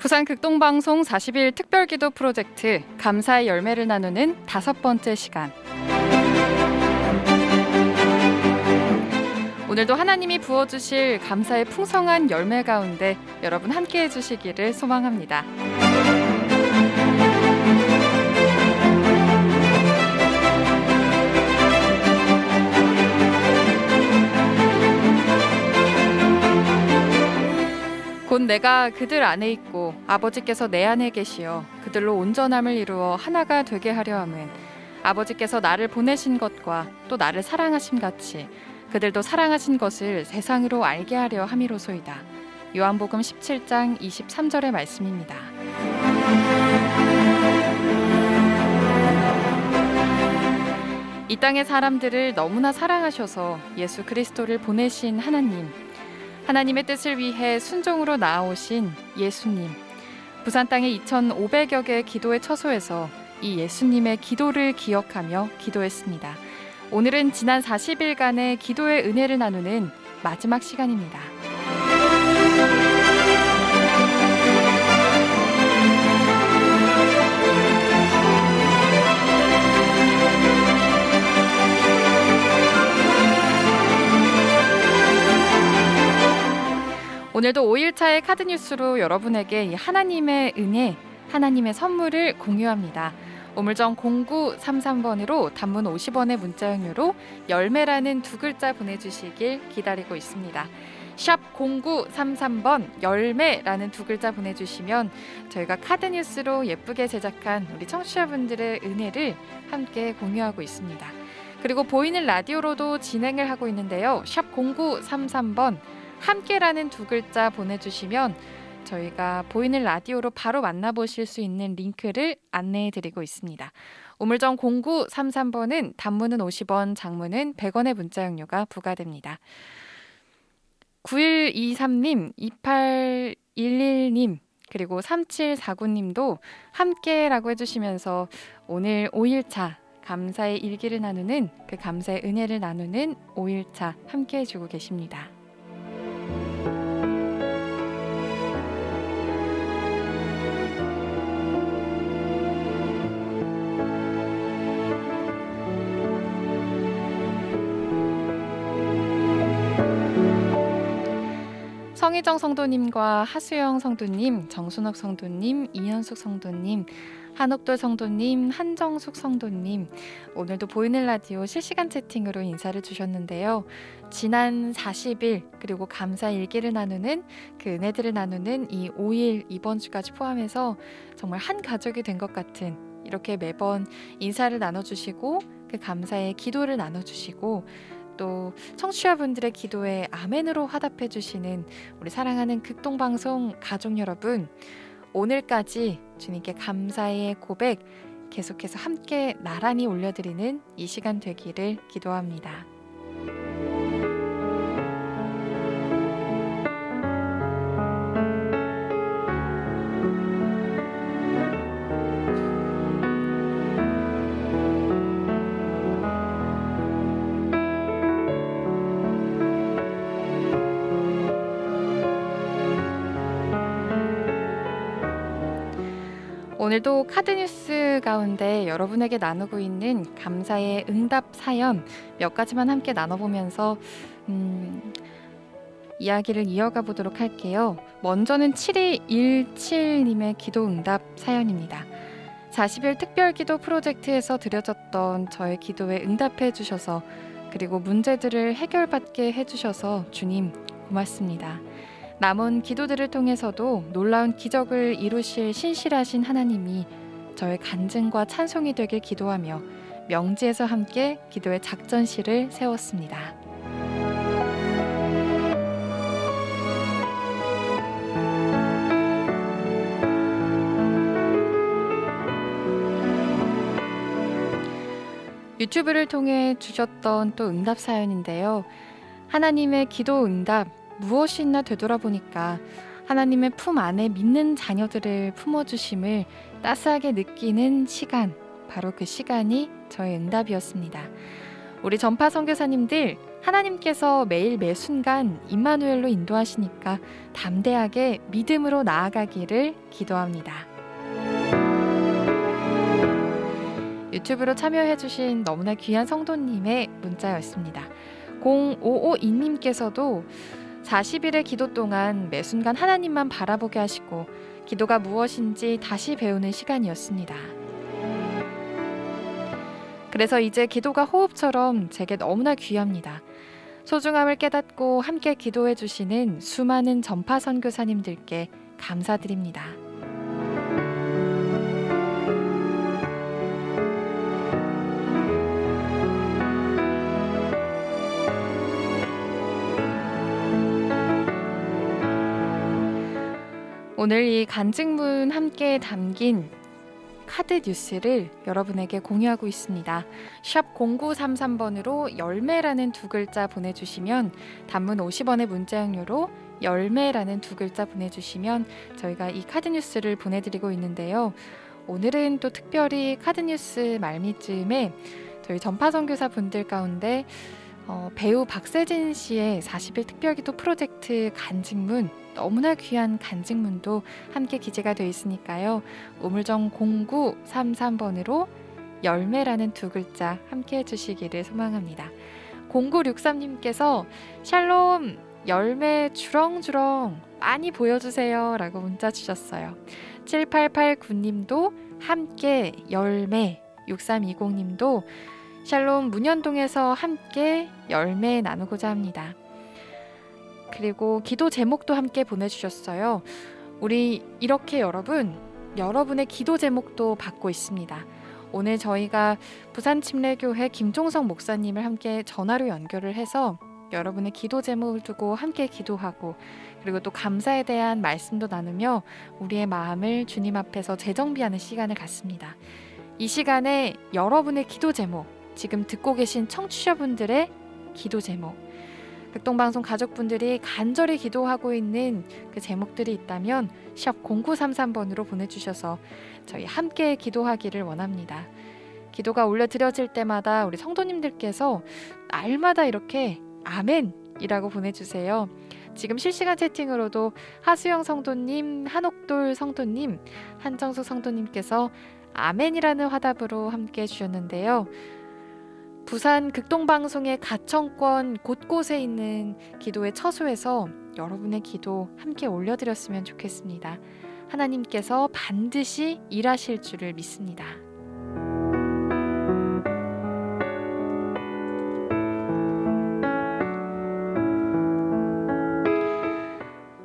부산 극동방송 40일 특별기도 프로젝트 감사의 열매를 나누는 5번째 시간. 오늘도 하나님이 부어주실 감사의 풍성한 열매 가운데 여러분 함께해 주시기를 소망합니다. 곧 내가 그들 안에 있고 아버지께서 내 안에 계시어 그들로 온전함을 이루어 하나가 되게 하려 함은 아버지께서 나를 보내신 것과 또 나를 사랑하심 같이 그들도 사랑하신 것을 세상으로 알게 하려 함이로소이다. 요한복음 17장 23절의 말씀입니다. 이 땅의 사람들을 너무나 사랑하셔서 예수 그리스도를 보내신 하나님, 하나님의 뜻을 위해 순종으로 나아오신 예수님, 부산 땅의 2,500여 개의 기도의 처소에서 이 예수님의 기도를 기억하며 기도했습니다. 오늘은 지난 40일간의 기도의 은혜를 나누는 마지막 시간입니다. 오늘도 5일차의 카드뉴스로 여러분에게 하나님의 은혜, 하나님의 선물을 공유합니다. 우물정 0933번으로 단문 50원의 문자용료로 열매라는 두 글자 보내주시길 기다리고 있습니다. 샵 0933번 열매라는 두 글자 보내주시면 저희가 카드뉴스로 예쁘게 제작한 우리 청취자분들의 은혜를 함께 공유하고 있습니다. 그리고 보이는 라디오로도 진행을 하고 있는데요. 샵 0933번 함께라는 두 글자 보내주시면 저희가 보이는 라디오로 바로 만나보실 수 있는 링크를 안내해드리고 있습니다. 우물정 0933번은 단문은 50원, 장문은 100원의 문자용료가 부과됩니다. 9123님, 2811님, 그리고 3749님도 함께라고 해주시면서 오늘 5일차 감사의 일기를 나누는 그 감사의 은혜를 나누는 5일차 함께해주고 계십니다. 성희정 성도님과 하수영 성도님, 정순옥 성도님, 이현숙 성도님, 한옥돌 성도님, 한정숙 성도님, 오늘도 보이는 라디오 실시간 채팅으로 인사를 주셨는데요. 지난 40일 그리고 감사 일기를 나누는 그 은혜들을 나누는 이 5일 이번 주까지 포함해서 정말 한 가족이 된 것 같은 이렇게 매번 인사를 나눠주시고 그 감사의 기도를 나눠주시고 또 청취자분들의 기도에 아멘으로 화답해 주시는 우리 사랑하는 극동방송 가족 여러분, 오늘까지 주님께 감사의 고백 계속해서 함께 나란히 올려드리는 이 시간 되기를 기도합니다. 오늘도 카드뉴스 가운데 여러분에게 나누고 있는 감사의 응답 사연 몇 가지만 함께 나눠보면서 이야기를 이어가 보도록 할게요. 먼저는 7217님의 기도 응답 사연입니다. 40일 특별기도 프로젝트에서 드려졌던 저의 기도에 응답해 주셔서 그리고 문제들을 해결받게 해주셔서 주님 고맙습니다. 남은 기도들을 통해서도 놀라운 기적을 이루실 신실하신 하나님이 저의 간증과 찬송이 되길 기도하며 명지에서 함께 기도의 작전실을 세웠습니다. 유튜브를 통해 주셨던 또 응답 사연인데요. 하나님의 기도 응답 무엇이 있나 되돌아보니까 하나님의 품 안에 믿는 자녀들을 품어주심을 따스하게 느끼는 시간, 바로 그 시간이 저의 응답이었습니다. 우리 전파 선교사님들 하나님께서 매일 매 순간 임마누엘로 인도하시니까 담대하게 믿음으로 나아가기를 기도합니다. 유튜브로 참여해주신 너무나 귀한 성도님의 문자였습니다. 0552님께서도 40일의 기도 동안 매 순간 하나님만 바라보게 하시고 기도가 무엇인지 다시 배우는 시간이었습니다. 그래서 이제 기도가 호흡처럼 제게 너무나 귀합니다. 소중함을 깨닫고 함께 기도해 주시는 수많은 전파 선교사님들께 감사드립니다. 오늘 이 간증문 함께 담긴 카드 뉴스를 여러분에게 공유하고 있습니다. 샵 0933번으로 열매라는 두 글자 보내주시면 단문 50원의 문자용료로 열매라는 두 글자 보내주시면 저희가 이 카드 뉴스를 보내드리고 있는데요. 오늘은 또 특별히 카드 뉴스 말미쯤에 저희 전파 선교사 분들 가운데 배우 박세진 씨의 40일 특별기도 프로젝트 간증문, 너무나 귀한 간증문도 함께 기재가 되어 있으니까요. 우물정 0933번으로 열매라는 두 글자 함께 해주시기를 소망합니다. 0963님께서 샬롬 열매 주렁주렁 많이 보여주세요 라고 문자 주셨어요. 7889님도 함께 열매, 6320님도 샬롬 문현동에서 함께 열매 나누고자 합니다. 그리고 기도 제목도 함께 보내주셨어요. 우리 이렇게 여러분의 기도 제목도 받고 있습니다. 오늘 저희가 부산침례교회 김종성 목사님을 함께 전화로 연결을 해서 여러분의 기도 제목을 두고 함께 기도하고 그리고 또 감사에 대한 말씀도 나누며 우리의 마음을 주님 앞에서 재정비하는 시간을 갖습니다. 이 시간에 여러분의 기도 제목, 지금 듣고 계신 청취자분들의 기도 제목, 극동방송 가족분들이 간절히 기도하고 있는 그 제목들이 있다면 샵 0933번으로 보내주셔서 저희 함께 기도하기를 원합니다. 기도가 올려드려질 때마다 우리 성도님들께서 날마다 이렇게 아멘이라고 보내주세요. 지금 실시간 채팅으로도 하수영 성도님, 한옥돌 성도님, 한정수 성도님께서 아멘이라는 화답으로 함께 해주셨는데요. 부산 극동방송의 가천권 곳곳에 있는 기도의 처소에서 여러분의 기도 함께 올려드렸으면 좋겠습니다. 하나님께서 반드시 일하실 줄을 믿습니다.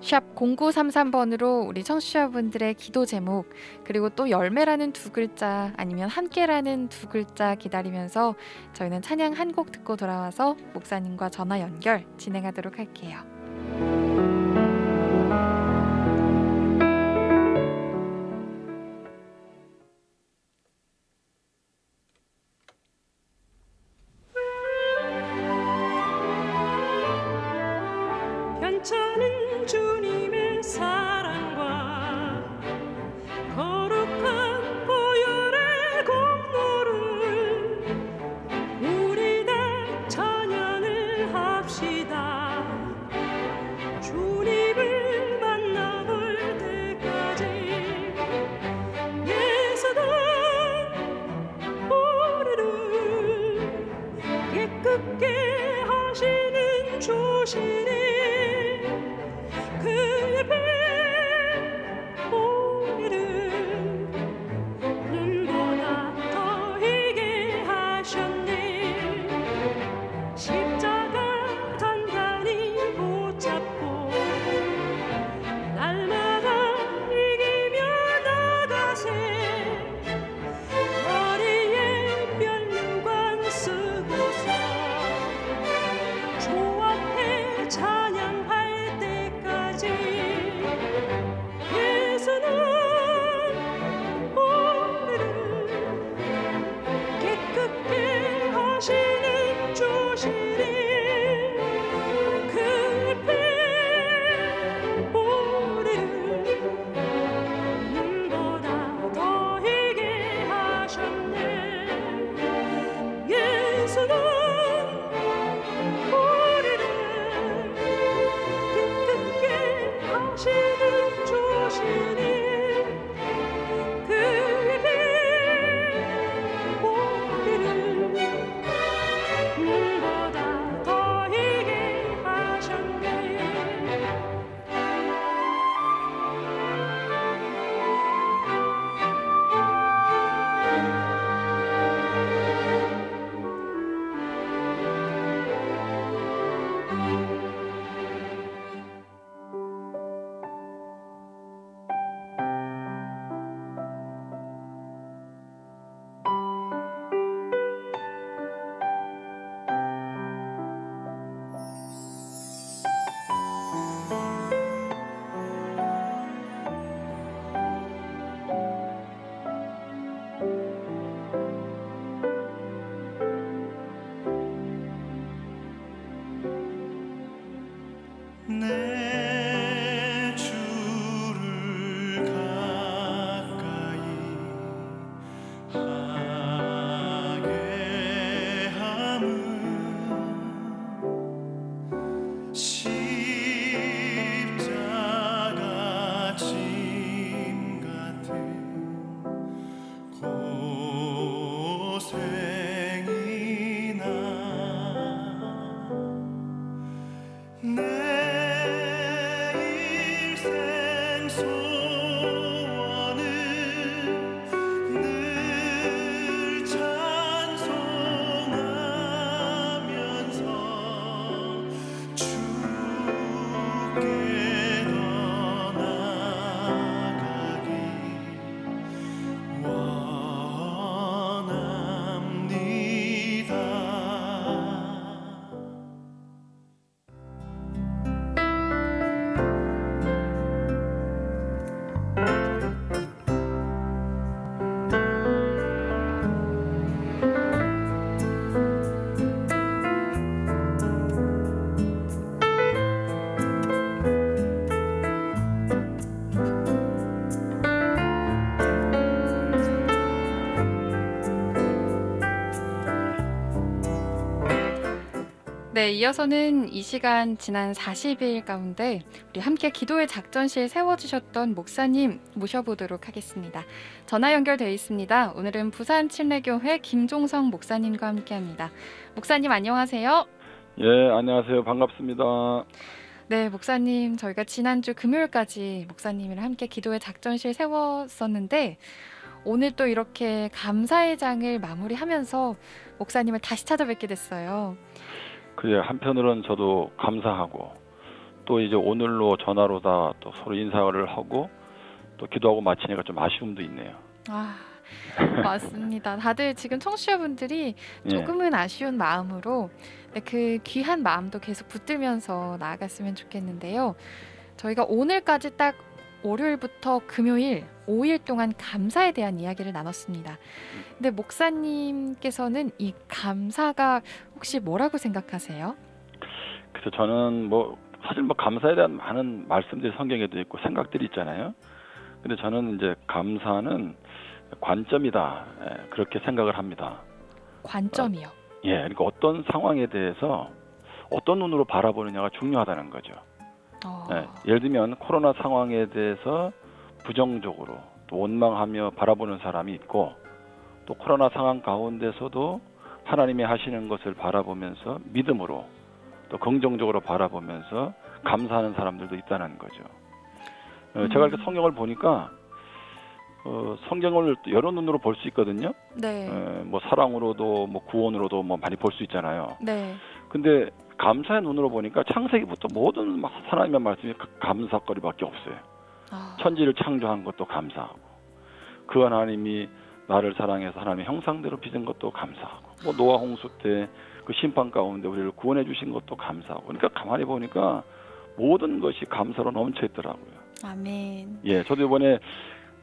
샵 0933번으로 우리 청취자분들의 기도 제목 그리고 또 열매라는 두 글자 아니면 함께라는 두 글자 기다리면서 저희는 찬양 한 곡 듣고 돌아와서 목사님과 전화 연결 진행하도록 할게요. 괜찮은 주님의 사랑과 거룩한 보혈의 공로를 우리 다 찬양을 합시다. 주님을 만나볼 때까지 예수는 우리를 기쁘게 하시는 주시니 그의 배 우리를 눈보다 더 희게 하셨네. 십자가 단단히 붙잡고 날마다 이기며 나가세. 머리에 멸류관 쓰고서 주 앞에 찬양할 때까지 예수는 우리를 기쁘게 하시는 주시니 그의 피 우리를 눈보다 더 희게 하셨네. 예수는 네, 이어서는 이 시간 지난 40일 가운데 우리 함께 기도의 작전실 세워주셨던 목사님 모셔보도록 하겠습니다. 전화 연결돼 있습니다. 오늘은 부산 침례교회 김종성 목사님과 함께합니다. 목사님 안녕하세요. 예, 안녕하세요. 반갑습니다. 네, 목사님 저희가 지난주 금요일까지 목사님이랑 함께 기도의 작전실 세웠었는데 오늘 또 이렇게 감사의 장을 마무리하면서 목사님을 다시 찾아뵙게 됐어요. 그래, 한편으로는 저도 감사하고 또 이제 오늘로 전화로 다 또 서로 인사를 하고 또 기도하고 마치니까 좀 아쉬움도 있네요. 아, 맞습니다. 다들 지금 청취자분들이 예, 조금은 아쉬운 마음으로 네, 그 귀한 마음도 계속 붙들면서 나아갔으면 좋겠는데요. 저희가 오늘까지 딱 월요일부터 금요일 5일 동안 감사에 대한 이야기를 나눴습니다. 근데 목사님께서는 이 감사가 혹시 뭐라고 생각하세요? 그래서 저는 뭐 사실 뭐 감사에 대한 많은 말씀들이 성경에도 있고 생각들이 있잖아요. 근데 저는 이제 감사는 관점이다. 예, 그렇게 생각을 합니다. 관점이요. 예, 그러니까 어떤 상황에 대해서 어떤 눈으로 바라보느냐가 중요하다는 거죠. 예, 예를 들면 코로나 상황에 대해서 부정적으로 또 원망하며 바라보는 사람이 있고 또 코로나 상황 가운데서도 하나님이 하시는 것을 바라보면서 믿음으로 또 긍정적으로 바라보면서 감사하는 사람들도 있다는 거죠. 제가 이렇게 성경을 보니까 성경을 여러 눈으로 볼 수 있거든요. 네. 뭐 사랑으로도 뭐 구원으로도 뭐 많이 볼 수 있잖아요. 네. 근데 감사의 눈으로 보니까 창세기부터 모든 하나님의 말씀이 감사거리밖에 없어요. 천지를 창조한 것도 감사하고 그 하나님이 나를 사랑해서 하나님의 형상대로 빚은 것도 감사하고 뭐 노아 홍수 때 그 심판 가운데 우리를 구원해 주신 것도 감사하고 그러니까 가만히 보니까 모든 것이 감사로 넘쳐 있더라고요. 아멘. 예, 저도 이번에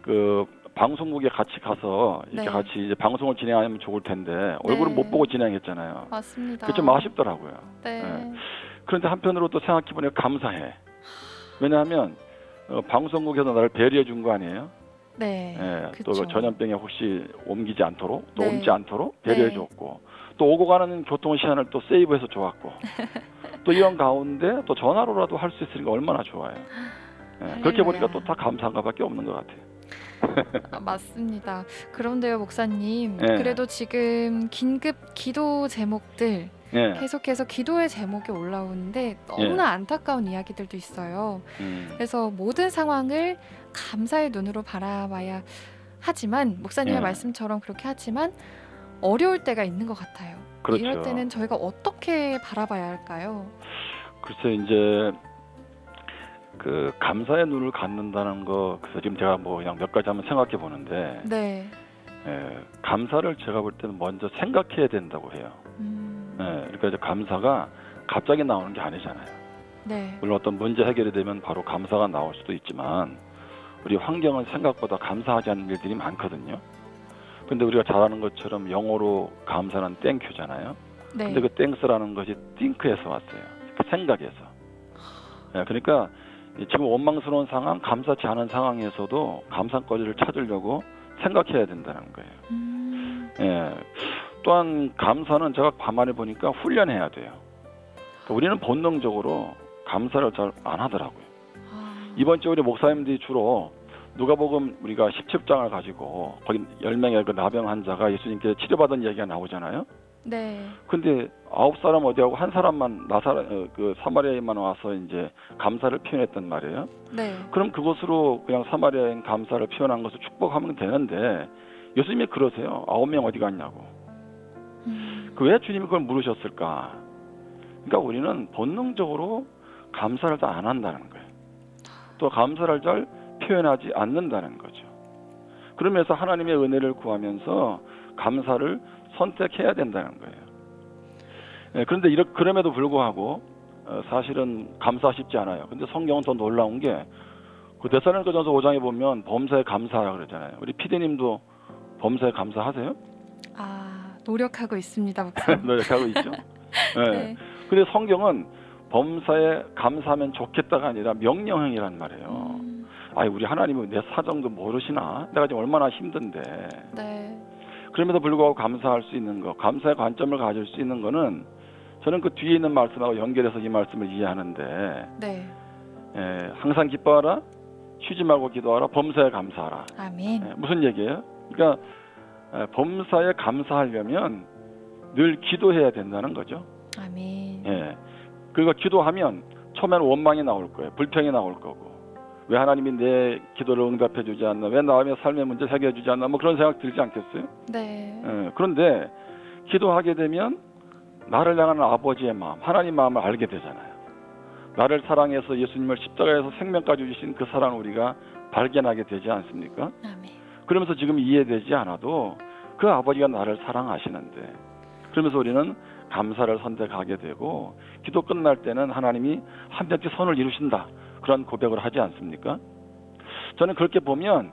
그 방송국에 같이 가서 이렇게 네. 같이 이제 방송을 진행하면 좋을 텐데 얼굴은 네. 못 보고 진행했잖아요. 맞습니다. 그게 좀 아쉽더라고요. 네. 예. 그런데 한편으로 또 생각해보니까 감사해. 왜냐하면 방송국에서 나를 배려해 준 거 아니에요? 네. 예, 그쵸. 또 전염병에 혹시 옮기지 않도록 또 네. 옮지 않도록 배려해 네. 줬고 또 오고 가는 교통 시간을 또 세이브해서 좋았고 또 이런 가운데 또 전화로라도 할 수 있으니까 얼마나 좋아요. 예, 그렇게 보니까 또 다 감사한 것밖에 없는 것 같아요. 맞습니다. 그런데요, 목사님. 예. 그래도 지금 긴급 기도 제목들 예. 계속해서 기도의 제목이 올라오는데 너무나 안타까운 이야기들도 있어요. 그래서 모든 상황을 감사의 눈으로 바라봐야 하지만 목사님의 예. 말씀처럼 그렇게 하지만 어려울 때가 있는 것 같아요. 그렇죠. 이럴 때는 저희가 어떻게 바라봐야 할까요? 글쎄 이제 그 감사의 눈을 갖는다는 거 그래서 지금 제가 뭐 그냥 몇 가지 한번 생각해 보는데 네. 감사를 제가 볼 때는 먼저 생각해야 된다고 해요. 그러니까 이제 감사가 갑자기 나오는 게 아니잖아요. 네. 물론 어떤 문제 해결이 되면 바로 감사가 나올 수도 있지만 우리 환경은 생각보다 감사하지 않는 일들이 많거든요. 근데 우리가 잘 아는 것처럼 영어로 감사는 땡큐잖아요. 네. 근데 그 땡스라는 것이 띵크에서 왔어요. 그 생각에서. 그러니까 지금 원망스러운 상황, 감사치 않은 상황에서도 감사거리를 찾으려고 생각해야 된다는 거예요. 또한 감사는 제가 가만히 보니까 훈련해야 돼요. 그러니까 우리는 본능적으로 감사를 잘 안 하더라고요. 이번 주에 우리 목사님들이 주로 누가복음 우리가 17장을 가지고 거기 10명의 그 나병 환자가 예수님께 치료받은 얘기가 나오잖아요. 네. 근데 9사람 어디하고 한 사람만 그 사마리아인만 와서 이제 감사를 표현했단 말이에요. 네. 그럼 그것으로 그냥 사마리아인 감사를 표현한 것을 축복하면 되는데 예수님이 그러세요. 9명 어디 갔냐고. 그 왜 주님이 그걸 물으셨을까? 그러니까 우리는 본능적으로 감사를 다 안 한다는 거예요. 또 감사를 잘 표현하지 않는다는 거죠. 그러면서 하나님의 은혜를 구하면서 감사를 선택해야 된다는 거예요. 그런데 그럼에도 불구하고 사실은 감사 쉽지 않아요. 근데 성경은 더 놀라운 게 그 데살로니가전서 5장에 보면 범사에 감사하라 그러잖아요. 우리 피디님도 범사에 감사하세요? 노력하고 있습니다, 목사님. 노력하고 있죠. 네. 근데 성경은 범사에 감사하면 좋겠다가 아니라 명령형이란 말이에요. 우리 하나님은 내 사정도 모르시나? 내가 지금 얼마나 힘든데. 네. 그럼에도 불구하고 감사할 수 있는 거, 감사의 관점을 가질 수 있는 거는 저는 그 뒤에 있는 말씀하고 연결해서 이 말씀을 이해하는데 네. 항상 기뻐하라, 쉬지 말고 기도하라, 범사에 감사하라. 아멘. 무슨 얘기예요? 그러니까 범사에 감사하려면 늘 기도해야 된다는 거죠. 아멘. 그리고 기도하면 처음에는 원망이 나올 거예요. 불평이 나올 거고. 왜 하나님이 내 기도를 응답해 주지 않나? 왜 나의 삶의 문제를 해결해 주지 않나? 뭐 그런 생각 들지 않겠어요? 네. 그런데 기도하게 되면 나를 향하는 아버지의 마음, 하나님 마음을 알게 되잖아요. 나를 사랑해서 예수님을 십자가에서 생명까지 주신 그 사랑을 우리가 발견하게 되지 않습니까? 아멘. 그러면서 지금 이해되지 않아도 그 아버지가 나를 사랑하시는데, 그러면서 우리는 감사를 선택하게 되고, 기도 끝날 때는 하나님이 한편치 선을 이루신다, 그런 고백을 하지 않습니까? 저는 그렇게 보면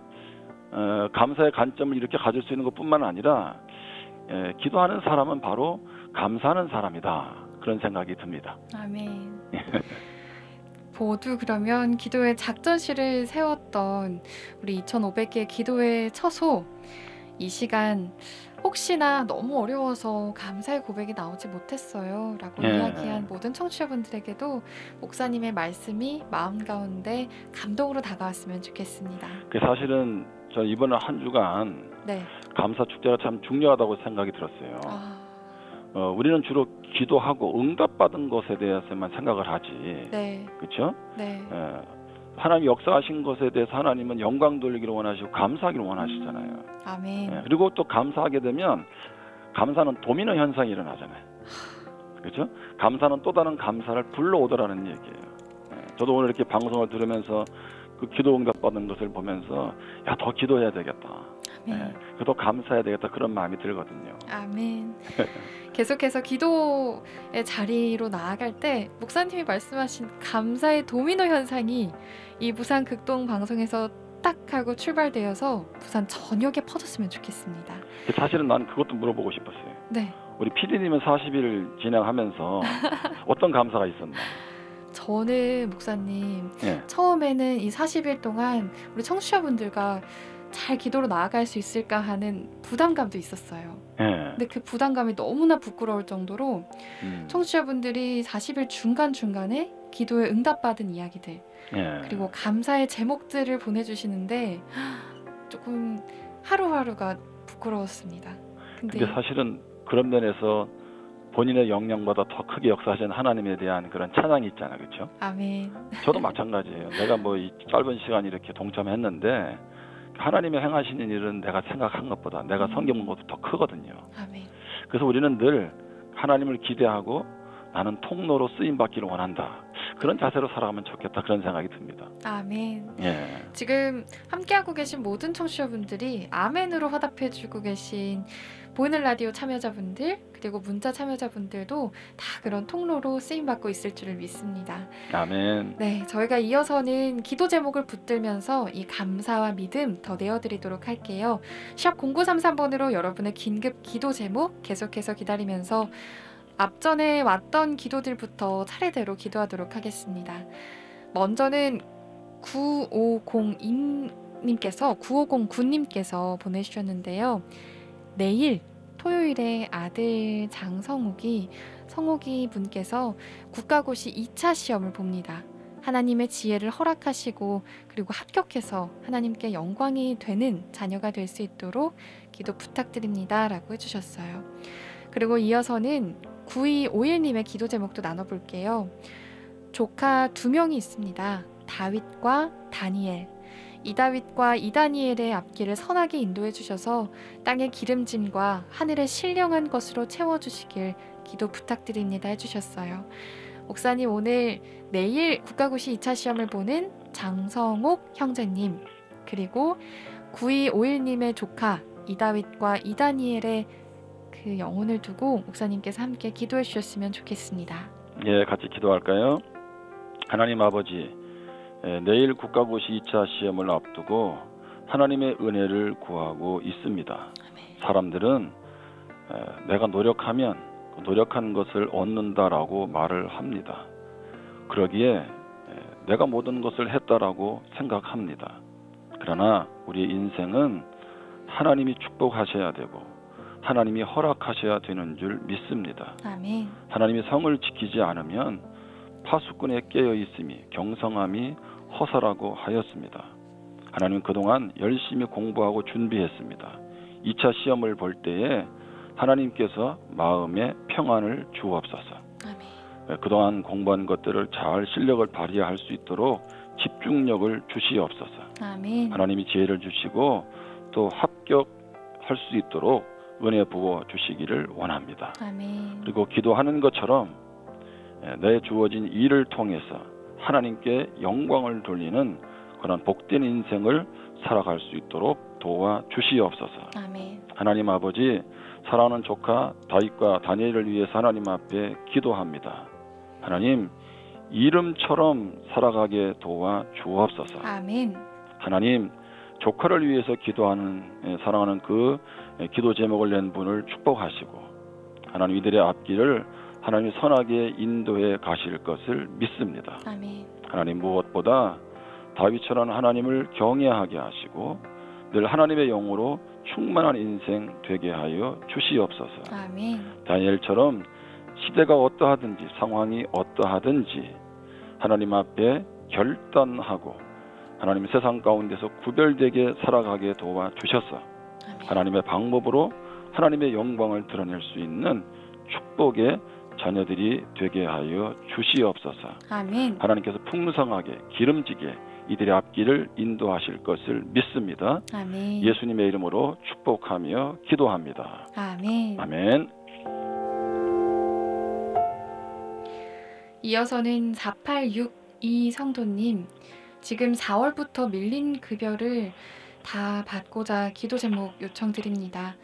감사의 관점을 이렇게 가질 수 있는 것뿐만 아니라 기도하는 사람은 바로 감사하는 사람이다, 그런 생각이 듭니다. 아멘. 모두 그러면 기도의 작전실을 세웠던 우리 2500개의 기도의 처소, 이 시간 혹시나 너무 어려워서 감사의 고백이 나오지 못했어요 라고 이야기한 모든 청취자분들에게도 목사님의 말씀이 마음 가운데 감동으로 다가왔으면 좋겠습니다. 사실은 저 이번 한 주간 네. 감사 축제가 참 중요하다고 생각이 들었어요. 우리는 주로 기도하고 응답받은 것에 대해서만 생각을 하지. 네. 그렇죠? 네. 하나님 역사하신 것에 대해서 하나님은 영광 돌리기를 원하시고 감사하기를 원하시잖아요. 아멘. 그리고 또 감사하게 되면 감사는 도미노 현상이 일어나잖아요. 그렇죠? 감사는 또 다른 감사를 불러오더라는 얘기예요. 저도 오늘 이렇게 방송을 들으면서 그 기도 응답받는 것을 보면서 야, 더 기도해야 되겠다. 더 감사해야 되겠다, 그런 마음이 들거든요. 아멘. 계속해서 기도의 자리로 나아갈 때 목사님이 말씀하신 감사의 도미노 현상이 이 부산 극동 방송에서 딱 하고 출발되어서 부산 전역에 퍼졌으면 좋겠습니다. 사실은 난 그것도 물어보고 싶었어요. 네. 우리 PD님은 40일 진행하면서 어떤 감사가 있었나? 저는 목사님 처음에는 이 40일 동안 우리 청취자분들과 잘 기도로 나아갈 수 있을까 하는 부담감도 있었어요. 근데 그 부담감이 너무나 부끄러울 정도로 청취자분들이 40일 중간중간에 기도에 응답받은 이야기들, 그리고 감사의 제목들을 보내주시는데 조금 하루하루가 부끄러웠습니다. 근데 사실은 그런 면에서 본인의 역량보다 더 크게 역사하신 하나님에 대한 그런 찬양이 있잖아요. 그렇죠? 아멘. 저도 마찬가지예요. 내가 뭐 이 짧은 시간 이렇게 동참했는데 하나님의 행하시는 일은 내가 생각한 것보다, 내가 섬긴 것보다 더 크거든요. 아멘. 그래서 우리는 늘 하나님을 기대하고 나는 통로로 쓰임받기를 원한다, 그런 자세로 살아가면 좋겠다, 그런 생각이 듭니다. 아멘. 지금 함께하고 계신 모든 청취자분들이 아멘으로 화답해주고 계신 보이는 라디오 참여자분들, 그리고 문자 참여자분들도 다 그런 통로로 쓰임받고 있을 줄을 믿습니다. 아멘. 네, 저희가 이어서는 기도 제목을 붙들면서 이 감사와 믿음 더 내어드리도록 할게요. 샵 0933번으로 여러분의 긴급 기도 제목 계속해서 기다리면서 앞전에 왔던 기도들부터 차례대로 기도하도록 하겠습니다. 먼저는 9509님께서 보내주셨는데요. 내일 토요일에 아들 성욱이 분께서 국가고시 2차 시험을 봅니다. 하나님의 지혜를 허락하시고 그리고 합격해서 하나님께 영광이 되는 자녀가 될 수 있도록 기도 부탁드립니다 라고 해주셨어요. 그리고 이어서는 9251님의 기도 제목도 나눠볼게요. 조카 2명이 있습니다. 다윗과 다니엘. 이 다윗과 이 다니엘의 앞길을 선하게 인도해 주셔서 땅의 기름짐과 하늘의 신령한 것으로 채워주시길 기도 부탁드립니다 해주셨어요. 목사님, 오늘 내일 국가고시 2차 시험을 보는 장성옥 형제님, 그리고 9251님의 조카 이다윗과 이다니엘의 그 영혼을 두고 목사님께서 함께 기도해 주셨으면 좋겠습니다. 예, 같이 기도할까요? 하나님 아버지, 내일 국가고시 2차 시험을 앞두고 하나님의 은혜를 구하고 있습니다. 사람들은 내가 노력하면 노력한 것을 얻는다라고 말을 합니다. 그러기에 내가 모든 것을 했다라고 생각합니다. 그러나 우리의 인생은 하나님이 축복하셔야 되고 하나님이 허락하셔야 되는 줄 믿습니다. 아멘. 하나님이 성을 지키지 않으면 파수꾼에 깨어 있음이 경성함이 허사라고 하였습니다. 하나님은 그동안 열심히 공부하고 준비했습니다. 2차 시험을 볼 때에 하나님께서 마음에 평안을 주옵소서. 아멘. 그동안 공부한 것들을 잘 실력을 발휘할 수 있도록 집중력을 주시옵소서. 아멘. 하나님이 지혜를 주시고 또 합격할 수 있도록 은혜 부어 주시기를 원합니다. 아멘. 그리고 기도하는 것처럼 내 주어진 일을 통해서 하나님께 영광을 돌리는 그런 복된 인생을 살아갈 수 있도록 도와 주시옵소서. 아멘. 하나님 아버지, 사랑하는 조카 다윗과 다니엘을 위해서 하나님 앞에 기도합니다. 하나님, 이름처럼 살아가게 도와 주옵소서. 아멘. 하나님, 조카를 위해서 기도하는 사랑하는 그 기도 제목을 낸 분을 축복하시고 하나님 이들의 앞길을 하나님이 선하게 인도해 가실 것을 믿습니다. 아멘. 하나님 무엇보다 다윗처럼 하나님을 경외하게 하시고 늘 하나님의 영으로 충만한 인생 되게 하여 주시옵소서. 아멘. 다니엘처럼 시대가 어떠하든지 상황이 어떠하든지 하나님 앞에 결단하고 하나님 세상 가운데서 구별되게 살아가게 도와주셔서 아멘. 하나님의 방법으로 하나님의 영광을 드러낼 수 있는 축복의 자녀들이 되게 하여 주시옵소서. 아멘. 하나님께서 풍성하게 기름지게 이들의 앞길을 인도하실 것을 믿습니다. 아멘. 예수님의 이름으로 축복하며 기도합니다. 아멘. 아멘. 이어서는 4862 성도님, 지금 4월부터 밀린 급여를 다 받고자 기도 제목 요청드립니다.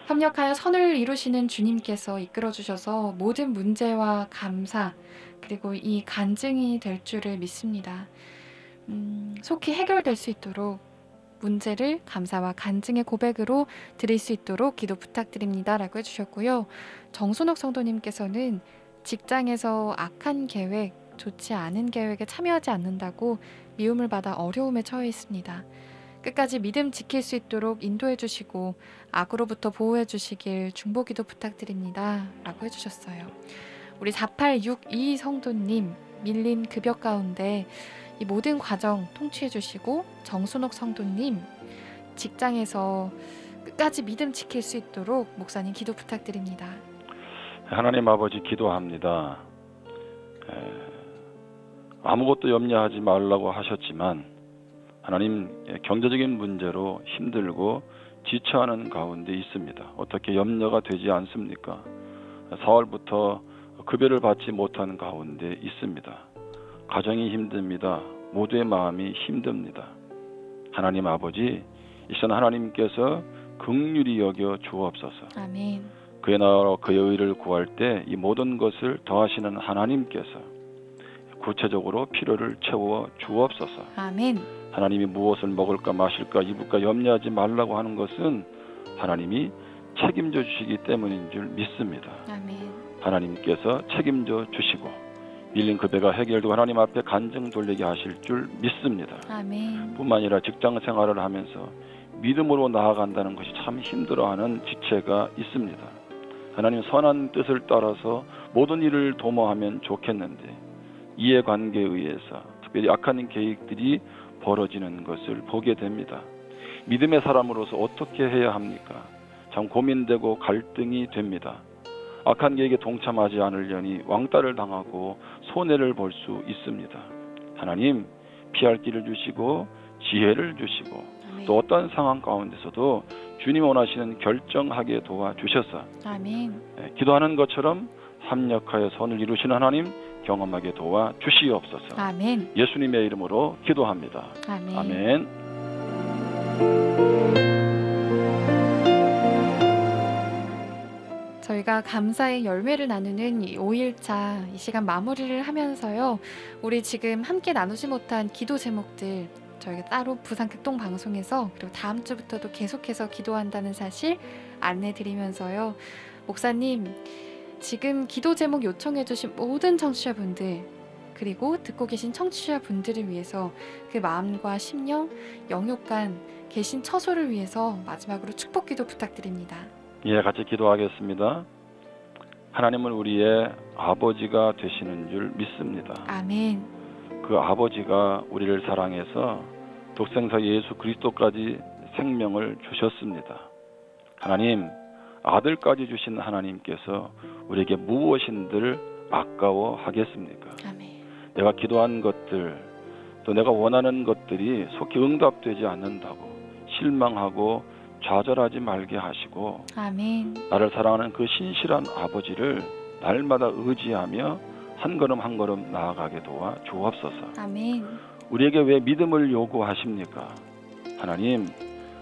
협력하여 선을 이루시는 주님께서 이끌어주셔서 모든 문제와 감사 그리고 이 간증이 될 줄을 믿습니다. 속히 해결될 수 있도록 문제를 감사와 간증의 고백으로 드릴 수 있도록 기도 부탁드립니다 라고 해주셨고요. 정순옥 성도님께서는 직장에서 악한 계획, 좋지 않은 계획에 참여하지 않는다고 미움을 받아 어려움에 처해 있습니다. 끝까지 믿음 지킬 수 있도록 인도해 주시고 악으로부터 보호해 주시길 중보기도 부탁드립니다 라고 해주셨어요. 우리 4862 성도님, 밀린 급여 가운데 이 모든 과정 통치해 주시고 정순옥 성도님, 직장에서 끝까지 믿음 지킬 수 있도록 목사님 기도 부탁드립니다. 하나님 아버지 기도합니다. 아무것도 염려하지 말라고 하셨지만 하나님 경제적인 문제로 힘들고 지쳐하는 가운데 있습니다. 어떻게 염려가 되지 않습니까? 4월부터 급여를 받지 못하는 가운데 있습니다. 가정이 힘듭니다. 모두의 마음이 힘듭니다. 하나님 아버지, 이 시간 하나님께서 긍휼히 여겨 주옵소서. 아멘. 그의 나라와 그의 의를 구할 때 이 모든 것을 더하시는 하나님께서 구체적으로 필요를 채워 주옵소서. 아멘. 하나님이 무엇을 먹을까 마실까 입을까 염려하지 말라고 하는 것은 하나님이 책임져 주시기 때문인 줄 믿습니다. 아멘. 하나님께서 책임져 주시고 밀린 급여가 해결되고 하나님 앞에 간증 돌리게 하실 줄 믿습니다. 아멘. 뿐만 아니라 직장 생활을 하면서 믿음으로 나아간다는 것이 참 힘들어하는 지체가 있습니다. 하나님 선한 뜻을 따라서 모든 일을 도모하면 좋겠는데 이해관계에 의해서 특별히 악한 계획들이 벌어지는 것을 보게 됩니다. 믿음의 사람으로서 어떻게 해야 합니까? 참 고민되고 갈등이 됩니다. 악한 계획에 동참하지 않으려니 왕따를 당하고 손해를 볼 수 있습니다. 하나님, 피할 길을 주시고 지혜를 주시고 아멘. 또 어떤 상황 가운데서도 주님 원하시는 결정하게 도와주셔서 아멘. 기도하는 것처럼 합력하여 선을 이루시는 하나님 경험하게 도와주시옵소서. 아멘. 예수님의 이름으로 기도합니다. 아멘. 아멘. 저희가 감사의 열매를 나누는 이 5일차 이 시간 마무리를 하면서요. 우리 지금 함께 나누지 못한 기도 제목들 저희가 따로 부산극동 방송에서 그리고 다음 주부터도 계속해서 기도한다는 사실 안내드리면서요. 목사님, 지금 기도 제목 요청해 주신 모든 청취자분들 그리고 듣고 계신 청취자분들을 위해서 그 마음과 심령, 영육간 계신 처소를 위해서 마지막으로 축복기도 부탁드립니다. 예, 같이 기도하겠습니다. 하나님은 우리의 아버지가 되시는 줄 믿습니다. 아멘. 그 아버지가 우리를 사랑해서 독생자 예수 그리스도까지 생명을 주셨습니다. 하나님, 아들까지 주신 하나님께서 우리에게 무엇인들 아까워하겠습니까? 아멘. 내가 기도한 것들, 또 내가 원하는 것들이 속히 응답되지 않는다고 실망하고 좌절하지 말게 하시고, 아멘. 나를 사랑하는 그 신실한 아버지를 날마다 의지하며 한 걸음 한 걸음 나아가게 도와 주옵소서. 아멘. 우리에게 왜 믿음을 요구하십니까? 하나님,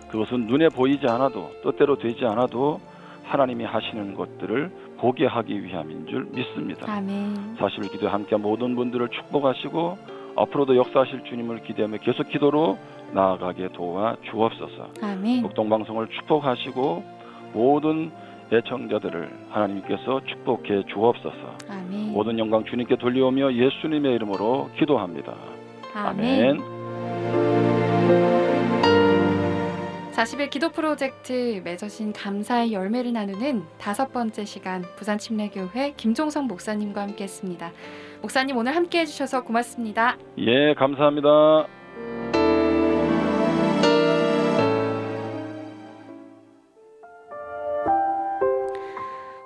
그것은 눈에 보이지 않아도, 뜻대로 되지 않아도 하나님이 하시는 것들을 보게 하기 위함인 줄 믿습니다. 아멘. 40일 기도에 함께한 모든 분들을 축복하시고 앞으로도 역사하실 주님을 기대하며 계속 기도로 나아가게 도와 주옵소서. 아멘. 복동방송을 축복하시고 모든 애청자들을 하나님께서 축복해 주옵소서. 아멘. 모든 영광 주님께 돌려오며 예수님의 이름으로 기도합니다. 아멘. 아멘. 40일 기도 프로젝트 맺어진 감사의 열매를 나누는 5번째 시간, 부산침례교회 김종성 목사님과 함께했습니다. 목사님, 오늘 함께해 주셔서 고맙습니다. 예, 감사합니다.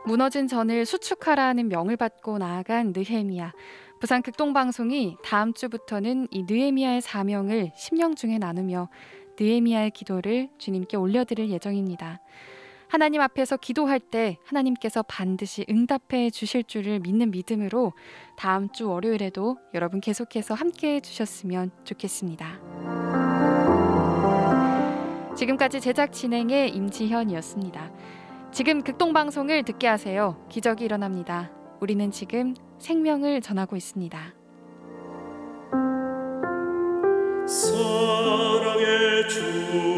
무너진 전을 수축하라는 명을 받고 나아간 느헤미야. 부산 극동방송이 다음 주부터는 이 느헤미야의 사명을 심령 중에 나누며 느헤미야의 기도를 주님께 올려드릴 예정입니다. 하나님 앞에서 기도할 때 하나님께서 반드시 응답해 주실 줄을 믿는 믿음으로 다음 주 월요일에도 여러분 계속해서 함께해 주셨으면 좋겠습니다. 지금까지 제작 진행의 임지현이었습니다. 지금 극동방송을 듣게 하세요. 기적이 일어납니다. 우리는 지금 생명을 전하고 있습니다. 사랑의 주